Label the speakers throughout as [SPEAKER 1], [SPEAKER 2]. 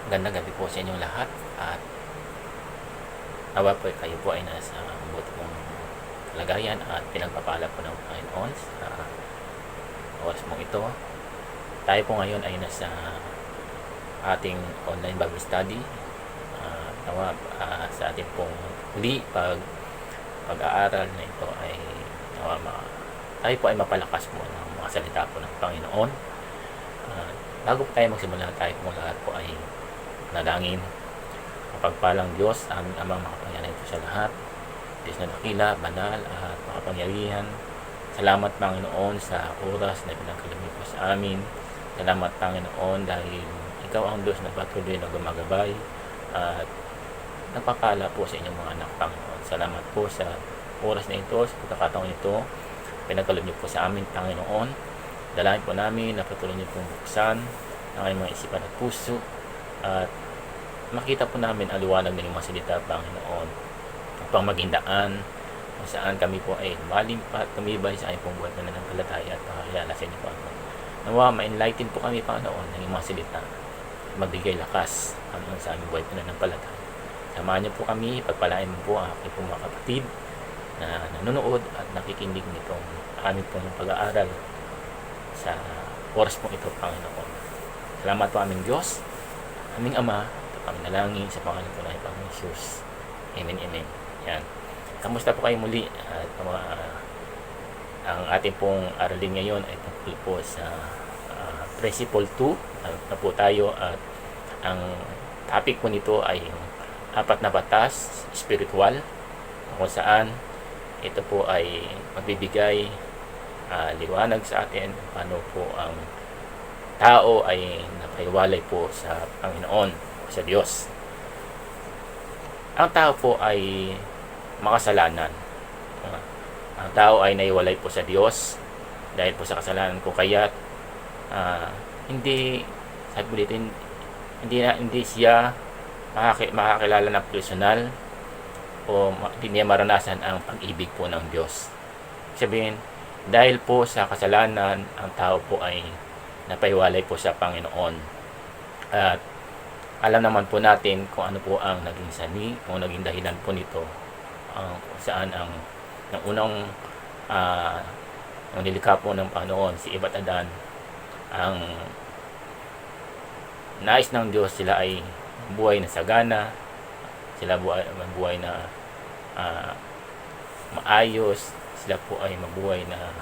[SPEAKER 1] Magandang gabi po sa inyong lahat at nawa po kayo po ay nasa mabuti pong kalagayan at pinagpapala po ng Panginoon sa oras mong ito. Tayo po ngayon ay nasa ating online Bible study. Nawa sa ating pong huli pag-aaral na ito ay nawa tayo po ay mapalakas po ng mga salita po ng Panginoon. Bago po tayo magsimula, tayo po lahat po ay nalangin. Mapagpalang Diyos, aming amang makapangyarihan po sa lahat, Diyos na dakila, banal at makapangyarihan. Salamat Panginoon sa oras na pinagkaloob po sa amin. Salamat Panginoon dahil Ikaw ang Diyos na patuloy na gumagabay at nagpapala po sa inyong mga anak Panginoon. Salamat po sa oras na ito, sa pagkakataon ito, pinagkaloob niyo po sa amin Panginoon. Dalangin po namin na patuloy niyo pong buksan ang aming mga isipan at puso at makita po namin ang liwanag ng mga salita, Panginoon, upang maging daan kung saan kami po ay malimpat, tumibay sa aming pong buhay na nananampalataya at pakakilala sa inyo, Panginoon. Nawa, ma-enlighten po kami, Panginoon, ng mga salita, magbigay lakas hanggang sa aming buhay na nananampalataya. Samahan niyo po kami, pagpalain mo po ang aking pong mga kapatid na nanonood at nakikinig nitong aming pong pag-aaral sa oras pong ito, Panginoon. Salamat po aming Diyos, aming Ama, kami nalangin sa pangalan po ng Panginoon Jesus. Amen, amen. Yan. Kamusta po kayo muli? At ang ating pong aralin ngayon ay tungkol po sa Principle 2. Na po tayo at ang topic po nito ay yung 4 na batas, spiritual, kung saan ito po ay magbibigay liwanag sa atin paano po ang tao ay napaiwalay po sa Panginoon, sa Diyos. Ang tao po ay makasalanan. Ang tao ay naiwalay po sa Diyos dahil po sa kasalanan ko, kaya hindi sabi ko dito, hindi siya makakilala ng personal o hindi niya maranasan ang pag-ibig po ng Diyos. Sabihin, dahil po sa kasalanan, ang tao po ay napaiwalay po sa Panginoon. At alam naman po natin kung ano po ang naging sani, kung naging dahilan po nito, kung saan ang unang ang nilikha po ng Panginoon, si Eva at Adan, ang nais ng Diyos sila ay buhay na sagana, sila buhay na maayos, sila po ay mabuhay na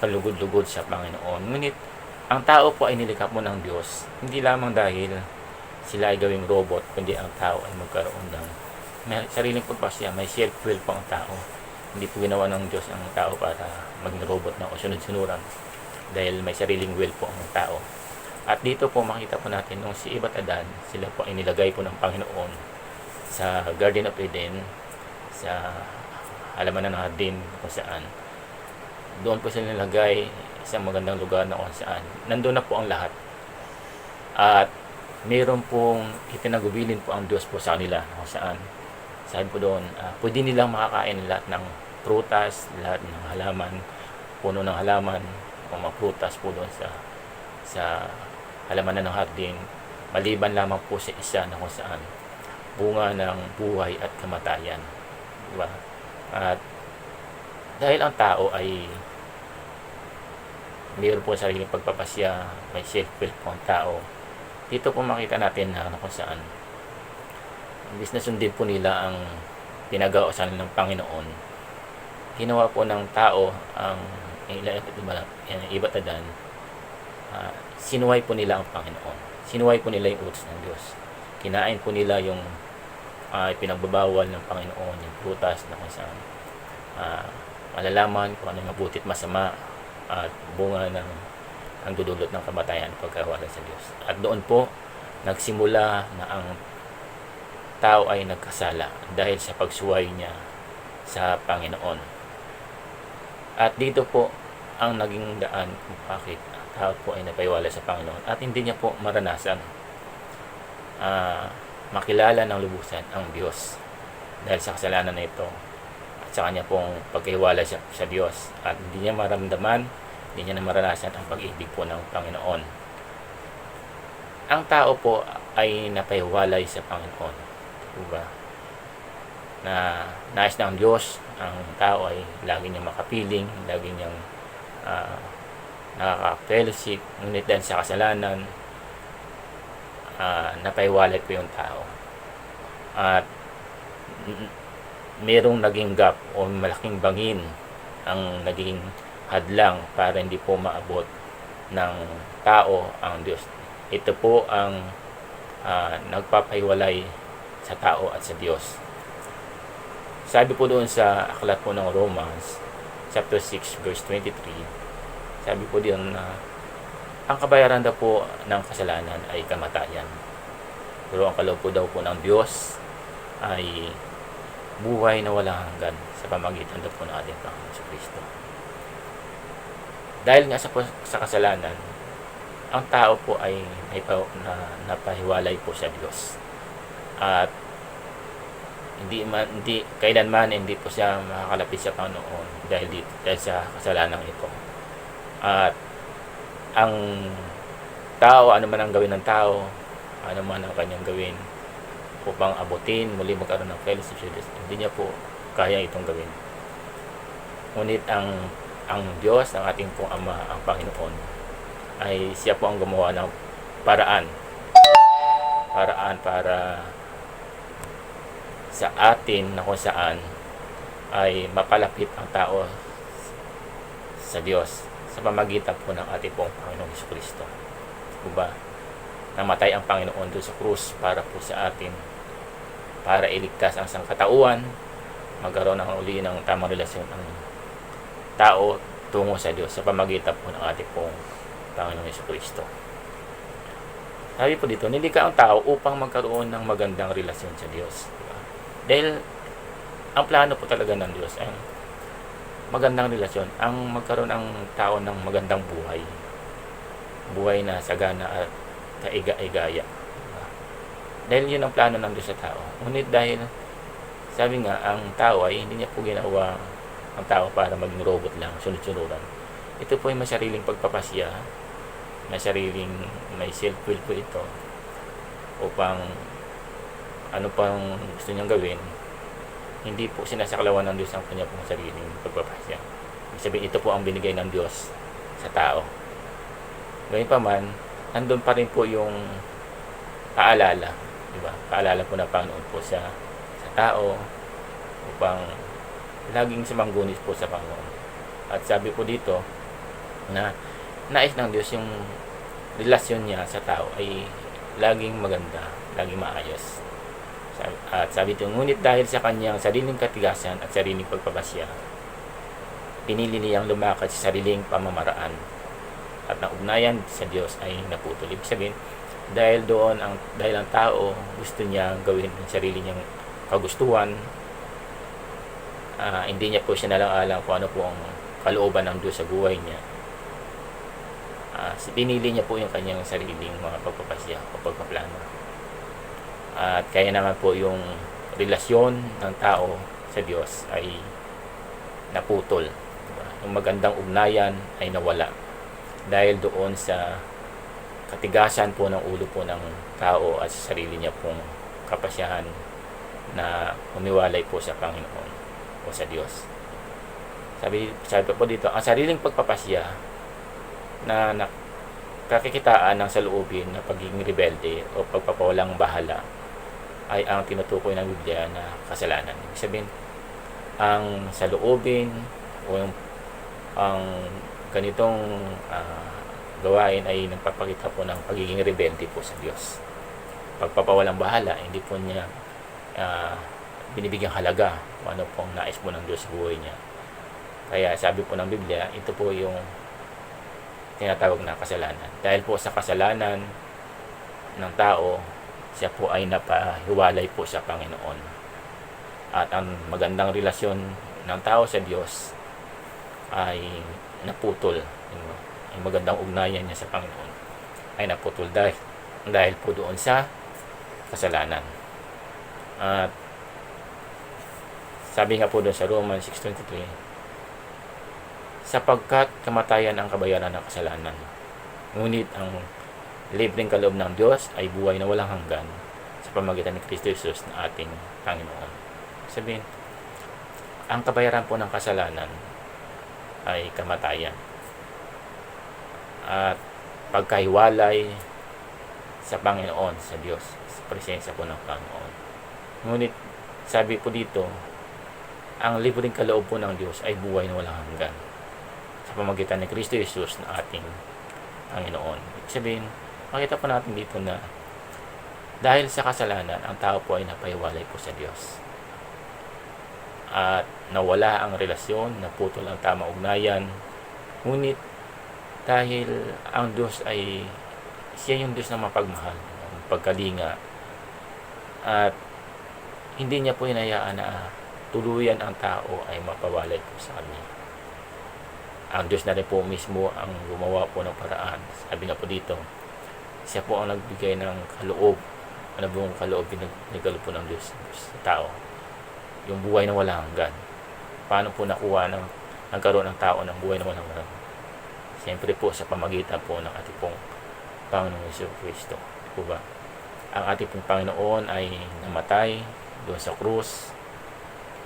[SPEAKER 1] kalugod-lugod sa Panginoon. Ngunit ang tao po ay nilikha po ng Diyos, hindi lamang dahil sila ay gawing robot, kundi ang tao ay magkaroon ng may sariling pagpasya, may self-will po ang tao. Hindi po ginawa ng Diyos ang tao para maging robot na o sunod-sunuran, dahil may sariling will po ang tao. At dito po makita po natin nung si Eva at Adan, sila po ay nilagay po ng Panginoon sa Garden of Eden, sa halaman ng hardin kung saan. Doon po sila nilagay sa magandang lugar na kung saan nandun na po ang lahat. At meron pong itinagubilin po ang Diyos po sa kanila kung saan sabi po doon, pwede nilang makakain lahat ng prutas, lahat ng halaman, puno ng halaman o mga prutas po doon sa halaman ng hardin, maliban lamang po sa isa na kung saan bunga ng buhay at kamatayan, diba? At dahil ang tao ay mayroon po sariling pagpapasya, may self-will po ang tao, dito po makita natin na kung saan imbis na sundin po nila ang pinagawa sa ng Panginoon, ginawa po ng tao ang Eva at Adan, sinuway po nila ang Panginoon, sinuway po nila yung utos ng Diyos, kinain po nila yung pinagbabawal ng Panginoon, yung prutas na kung saan malalaman kung ano yung mabuti at masama at bunga ng ang dudulot ng kamatayan pagkawala sa Diyos. At doon po nagsimula na ang tao ay nagkasala dahil sa pagsuway niya sa Panginoon. At dito po ang naging daan kung bakit ang tao po ay napaiwala sa Panginoon at hindi niya po maranasan makilala ng lubusan ang Diyos dahil sa kasalanan na ito at sa kanya pong pagkaiwala sa Diyos, at hindi niya maramdaman, hindi niya na maranasan ang pag-ibig po ng Panginoon. Ang tao po ay napahiwalay sa Panginoon. Diba? Na nais ng Diyos, ang tao ay lagi niyang makapiling, lagi niyang nakaka-fellowship, ngunit dahil sa kasalanan, napahiwalay po yung tao. At mayroong naging gap o malaking bangin ang naging hadlang para hindi po maabot ng tao ang Diyos. Ito po ang nagpapahiwalay sa tao at sa Diyos. Sabi po doon sa aklat po ng Romans chapter 6 verse 23, sabi po diyan na ang kabayaran daw po ng kasalanan ay kamatayan. Pero ang kaloob po daw po ng Diyos ay buhay na walang hanggan sa pamamagitan daw po ng ating Panginoon sa Kristo. Dahil nga sa kasalanan, ang tao po ay napahiwalay po sa Diyos. At hindi kailanman hindi po siya makakalapit sa Panginoon dahil sa kasalanan ito. At ang tao, ano man ang gawin ng tao, ano man ang kanyang gawin upang abutin, muli magkaroon ng fellowship sa Diyos, hindi niya po kaya itong gawin. Ngunit ang Diyos, ang ating pong Ama, ang Panginoon, ay siya po ang gumawa ng paraan para sa atin na kung saan ay mapalapit ang tao sa Diyos sa pamagitan po ng ating pong Panginoong Jesucristo. Diba? Namatay ang Panginoon doon sa krus para po sa atin, para iligtas ang sangkatauhan, magkaroon ng uli ng tamang relasyon ang tao tungo sa Diyos sa pamagitan po ng ating pong Panginoong Jesucristo. Sabi po dito, nilikha ang tao upang magkaroon ng magandang relasyon sa Diyos. Diba? Dahil ang plano po talaga ng Diyos ay magandang relasyon, ang magkaroon ng tao ng magandang buhay. Buhay na sagana at kaiga-igaya. Diba? Dahil yun ang plano ng Diyos sa tao. Ngunit dahil, sabi nga, ang tao ay hindi niya po ginawa ang tao para maging robot lang, sunod-sunuran. Ito po ay may sariling pagpapasya, may self-will po ito upang ano pang gusto niyang gawin, hindi po sinasaklawan ng Diyos ang kanya pong sariling pagpapasya. Ibig sabihin, ito po ang binigay ng Diyos sa tao. Gayun pa man, nandun pa rin po yung paalala, diba? Paalala po ng Panginoon po sa tao upang laging sumanggunis po sa Panginoon. At sabi po dito na nais ng Diyos yung relasyon niya sa tao ay laging maganda, laging maayos. At sabi ito, ngunit dahil sa kanyang sariling katigasan at sariling pagpapasya, pinili niyang lumakad sa sariling pamamaraan. At ang ugnayan sa Diyos ay naputol. Ibig sabihin, dahil ang tao gusto niya gawin ang sarili niyang kagustuhan, hindi niya po siya nalang-alang kung ano po ang kalooban ng Diyos sa buhay niya. Pinili niya po yung kanyang sariling mga pagpapasya o pagpaplano. At kaya naman po yung relasyon ng tao sa Diyos ay naputol. Diba? Yung magandang ugnayan ay nawala dahil doon sa katigasan po ng ulo po ng tao at sa sarili niya pong kapasyahan na umiwalay po sa Panginoon o sa Diyos. Sabi po dito, ang sariling pagpapasya na kakikitaan ng saloobin na pagiging rebelde o pagpapawalang bahala ay ang tinutukoy ng Biblia na kasalanan. Ibig sabihin, ang saloobin o ang ganitong gawain ay nagpapakita po ng pagiging rebelde po sa Diyos. Pagpapawalang bahala, hindi po niya binibigyang halaga kung ano pong nais po ng Diyos sa buhay niya. Kaya sabi po ng Biblia, ito po yung tinatawag na kasalanan. Dahil po sa kasalanan ng tao, siya po ay napahiwalay po sa Panginoon. At ang magandang relasyon ng tao sa Diyos ay naputol. Yung magandang ugnayan niya sa Panginoon ay naputol dahil po doon sa kasalanan. At sabi nga po doon sa Romans 6:23, sapagkat kamatayan ang kabayaran ng kasalanan, ngunit ang libreng kaloob ng Diyos ay buhay na walang hanggan sa pamamagitan ni Kristo Jesus na ating Panginoon. Sabihin, ang kabayaran po ng kasalanan ay kamatayan at pagkahiwalay sa Panginoon, sa Diyos, sa presensya po ng Panginoon. Ngunit sabi po dito, ang libreng kaloob po ng Diyos ay buhay na walang hanggan sa pamamagitan ni Kristo Jesus na ating Panginoon. Ibig sabihin, makita po natin dito na dahil sa kasalanan, ang tao po ay napahiwalay po sa Diyos. At nawala ang relasyon, naputol ang tamang ugnayan. Ngunit dahil ang Diyos ay siya yung Diyos na mapagmahal, pagkalinga, at hindi niya po hinayaan na tuluyan ang tao ay mapawalay po sa Kanya. Ang Diyos na rin po mismo ang gumawa po ng paraan. Sabi nga po dito, siya po ang nagbigay ng kaloob, ano buong kaloob binigalo po ng Diyos sa tao. Yung buhay na walang hanggan. Paano po nakuha nagkaroon ng tao ng buhay na walang hanggan? Siyempre po sa pamagitan po ng ating pong Panginoon Hesus Kristo. Po ba? Ang ating pong Panginoon ay namatay doon sa krus.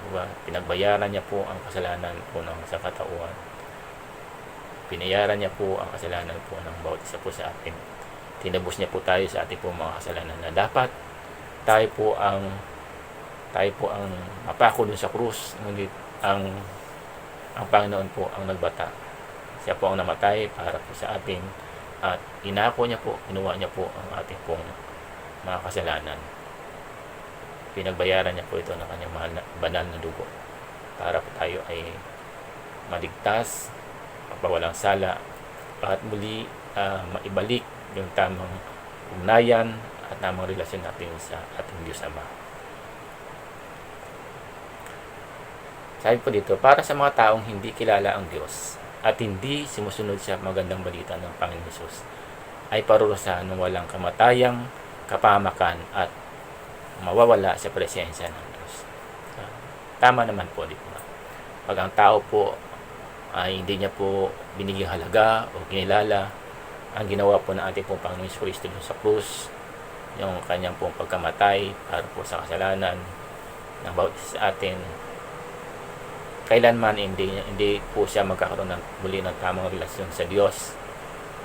[SPEAKER 1] Po ba? Pinagbayaran niya po ang kasalanan po ng sa katauhan. Pinayaran niya po ang kasalanan po ng bawat isa po sa atin. Tinubos niya po tayo sa ating po mga kasalanan na dapat tayo po ang mapako doon sa krus. Ngunit ang Panginoon po ang nagbata. Siya po ang namatay para po sa atin at inako niya po, kinuha niya po ang ating pong mga kasalanan. Pinagbayaran niya po ito ng kanyang banal na dugo para po tayo ay maligtas, magpawalang sala, at muli maibalik yung tamang ugnayan at tamang relasyon natin sa ating Diyos Ama. Sabi po dito, para sa mga taong hindi kilala ang Diyos at hindi sumusunod sa magandang balita ng Panginoon Hesus, ay parurusahan ng walang kamatayang, kapahamakan at mawawala sa presensya ng Diyos. Tama naman po, di ba? Pag ang tao po ay hindi niya po binigyang halaga o kinilala ang ginawa po ng ating pong Panginoon Hesus Kristo sa krus, yung kanyang pong pagkamatay para po sa kasalanan ng bawat isa sa atin, kailanman hindi po siya magkakaroon ng muli ng tamang relasyon sa Diyos.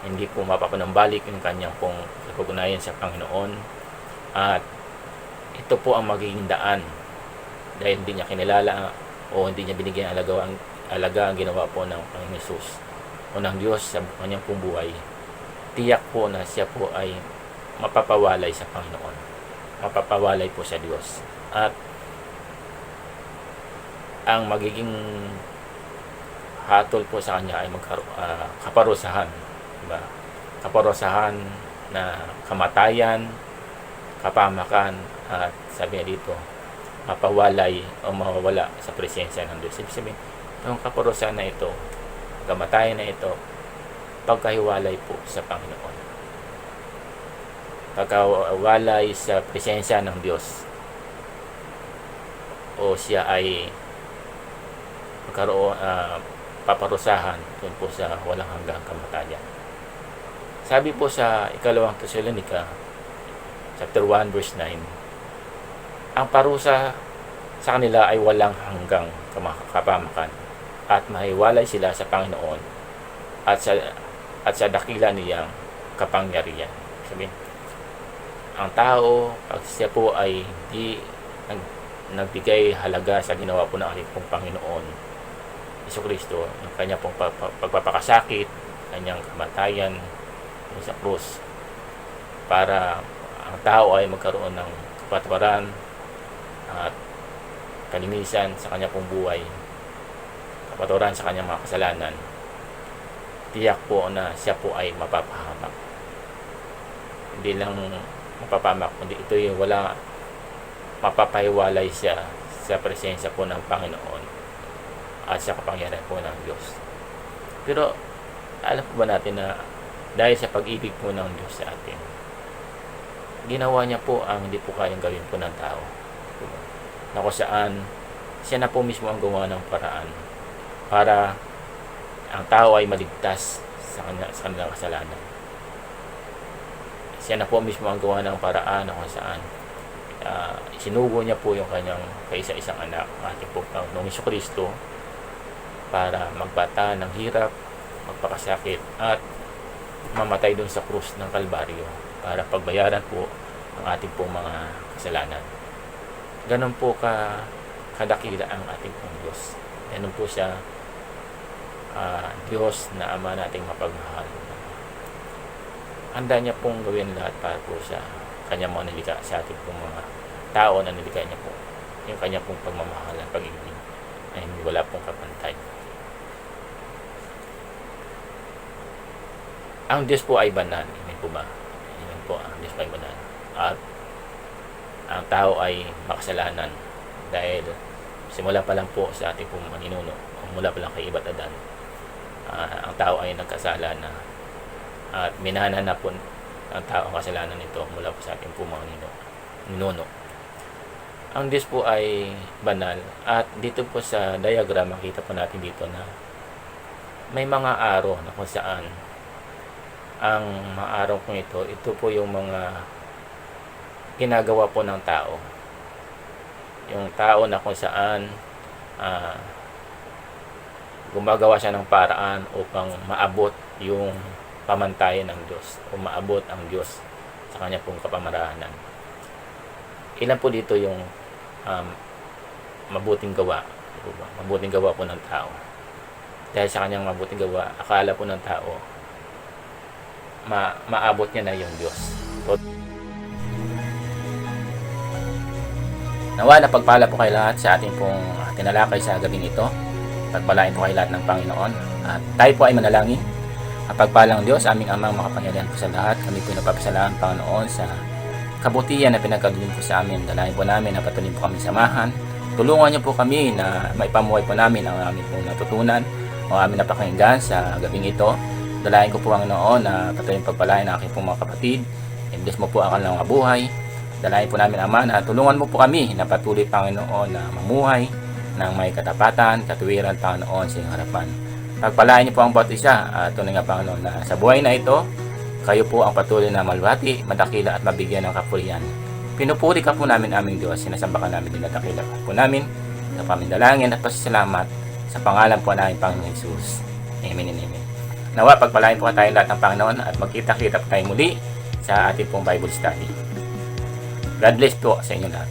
[SPEAKER 1] Hindi po mapapanambalik yung kanyang pong pag-ugnayan sa Panginoon. At ito po ang magiging daan dahil hindi niya kinilala o hindi niya binigyan alaga ang ginawa po ng Panginoon Hesus o ng Diyos sa kanyang pong buhay. Tiyak po na siya po ay mapapawalay sa Panginoon. Mapapawalay po sa Diyos. At ang magiging hatol po sa kanya ay kaparusahan, diba? Kaparusahan na kamatayan, kapahamakan, at sabi niya dito, mapawalay o mawawala sa presensya ng Diyos. Ibig sabihin, yung kaparusahan na ito, kamatayan na ito, pagkahiwalay po sa Panginoon. Pagkawalay sa presensya ng Diyos, o siya ay paparusahan doon po sa walang hanggang kamatayan. Sabi po sa ikalawang Tesalonica chapter 1 verse 9, ang parusa sa kanila ay walang hanggang kapahamakan at mahiwalay sila sa Panginoon at sa dakila niyang kapangyarihan. Sabihin, ang tao pag siya po ay hindi nagbigay halaga sa ginawa po ng ating pong Panginoon Hesus Kristo, yung kanya pong pagpapakasakit, kanyang kamatayan sa krus, para ang tao ay magkaroon ng kapatawaran at kalinisan sa kanya pong buhay, kapatawaran sa kanyang mga kasalanan. Tiyak po na siya po ay mapapahamak. Hindi lang mapapahamak, kundi ito yung mapapahiwalay siya sa presensya po ng Panginoon at sa kapangyarihan po ng Diyos. Pero alam po ba natin na dahil sa pag-ibig po ng Diyos sa atin, ginawa niya po ang hindi po kayang gawin po ng tao, na kung saan siya na po mismo ang gumawa ng paraan para ang tao ay maligtas sa kanilang kasalanan. siya na po mismo ang gawa ng paraan na kung saan isinugo niya po yung kanyang kaisa-isang anak, ating po Panginoong Jesucristo, para magbata ng hirap, magpakasakit, at mamatay doon sa krus ng Kalbaryo para pagbayaran po ang ating po mga kasalanan. Ganon po kadakila ang ating pong Diyos. Ganon po siya Diyos na Ama nating mapagmahal. Handa niya pong gawin lahat para po sa kanya mga nilikha, sa ating pong mga tao na nilikha niya po. Yung kanya pong pagmamahal at pag-ibig ay wala pong kapantay. Ang Diyos po ay banal. Amen po ba? Amen po, ang Diyos po ay banal. At ang tao ay makasalanan dahil simula pa lang po sa ating pong maninuno, mula pa lang kay Iba't Adan, ang tao ay nagkasala na at minana na po ang tao ang kasalanan nito mula po sa ating pong mga ninuno. Ang Diyos po ay banal, at dito po sa diagram makita po natin dito na may mga araw na kung saan ang mga araw po ito po yung mga ginagawa po ng tao. Yung tao na kung saan gumagawa siya ng paraan upang maabot yung pamantayan ng Diyos o maabot ang Diyos sa kanya pong kapamarahanan. Ilan po dito yung mabuting gawa? Mabuting gawa po ng tao. Dahil sa kanyang mabuting gawa, akala po ng tao maabot niya na yung Diyos. Nawa na pagpala po kayo lahat sa ating pong tinalakay sa gabing ito. Pagpalain po kayo lahat ng Panginoon. At tayo po ay manalangin. Ang pagpalang Diyos, aming amang makapangyarihan po sa lahat. Kami po napapasalamat, Panginoon, sa kabutihan na pinagkaloob po sa amin. Dalayan po namin na patuloy po kami samahan. Tulungan niyo po kami na maipamuhay po namin ang aming pong natutunan o aming napakinggan sa gabing ito. Dalayan ko po ang Panginoon na patuloy pagpalain ng aking pong mga kapatid. I-bless mo po ang kanilang mga buhay. Dalayan po namin, Ama, na tulungan mo po kami na patuloy, Panginoon, na mamuhay ng may katapatan, katuwiran, Panginoon, sa iyong harapan. Pagpalain niyo po ang bawat isa at tunay nga, Panginoon, na sa buhay na ito, kayo po ang patuloy na malwati, madakila at mabigyan ng kapurihan. Pinupuri ka po namin, aming Diyos. Sinasamba ka namin din at dakila po namin sa pamindalangin at pasasalamat sa pangalan po namin, Panginoon Jesus. Amen and amen. Nawa, pagpalain po tayo lahat ng Panginoon at magkita-kita tayo muli sa ating pong Bible study. God bless po sa inyo lahat.